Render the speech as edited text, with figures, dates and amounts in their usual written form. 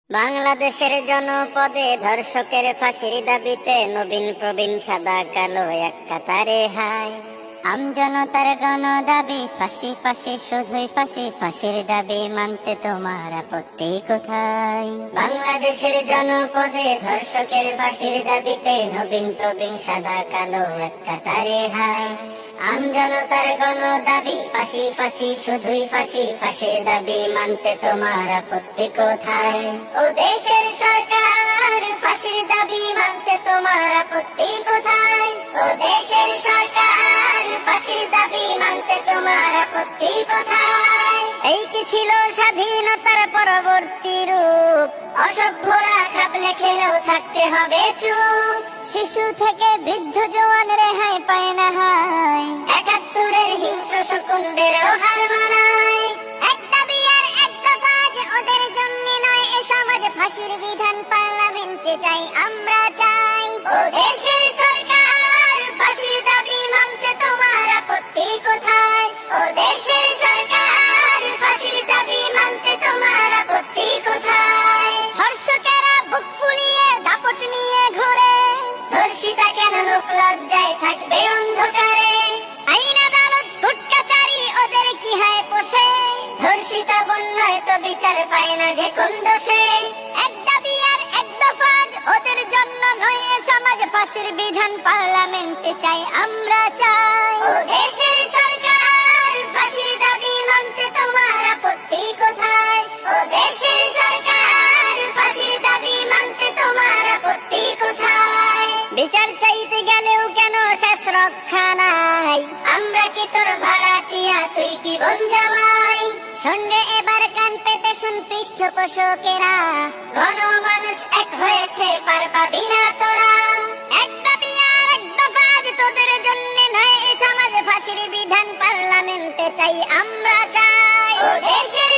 বাংলাদেশের জনপদে ধর্ষকের ফাঁসির দাবিতে নবীন প্রবীণ সাদা কালো এক কাতারে হায়। আমজনতার গণ দাবি ফাঁসি ফাঁসি শুধুই ফাঁসি, ফাঁসির দাবি মানতে তোমার আপত্তি কোথায়? বাংলাদেশের জনপদে ধর্ষকের ফাঁসির দাবিতে নবীন প্রবীণ সাদা কালো এক কাতারে হায়। আমজনতার গণ দাবি ফাঁসি ফাঁসি শুধুই ফাঁসি, ফাঁসির দাবি মানতে তোমার আপত্তি কোথায়? ও দেশের সরকার, ফাঁসির দাবি মানতে তোমার আপত্তি কোথায়? ও দেশের সরকার, ফাঁসির দাবি মানতে তোমার আপত্তি কোথায়? এই কি ছিল স্বাধীনতার পরবর্তী রূপ? অসভ্যরা খাবলে খেলেও থাকতে হবে চুপ। শিশু থেকে বৃদ্ধ জওয়ান রেহাই পায় না হায়, ৭১-এর হিংস্র শকুনদেরও হার মানায়। এক দাবি আর এক দফা যে ওদের জন্য নয়, এ সমাজে ফাঁসির বিধান পার্লামেন্টে চাই, আমরা চাই। ও দেশের সরকার, ফাঁসির দাবি মানতে তোমার আপত্তি কোথায়? ও দেশের সরকার, ফাঁসির দাবি মানতে তোমার আপত্তি কোথায়? ধর্ষকেরা বুক ফুলিয়ে দাপট নিয়ে ঘুরে, ধর্ষিতা কেন লোক লজ্জায় থাকবে অন্ধকারে? আইন আদালত কোর্ট কাচারি ওদের কি হয় পোষে? ধর্ষিতা বন্যায় তো বিচার পায় না যে কোন দোষে। এক দাবি আর এক দফা ওদের জন্য নয়, এ সমাজ ফাঁসির বিধান পার্লামেন্টে চাই, আমরা চাই। ও দেশের সরকার, ফাঁসির দাবি মানতে তোমার আপত্তি কোথায়? ও দেশের সরকার, ফাঁসির দাবি মানতে তোমার আপত্তি কোথায়? বিচার চাইতে গেলেও কেন শেষ রক্ষা নাই? আমরা কি তোর ভাড়াটিয়া, তুই কি বোন জামাই? শুনরে এবার কান পেতে শুন পৃষ্ঠপোষকেরা, গণমানুষ এক হয়েছে, পার পাবি না তোরা। এক দাবি আর এক দফা তোদের জন্য নয়, এ সমাজে ফাঁসির বিধান পার্লামেন্টে চাই, আমরা চাই। ও দেশের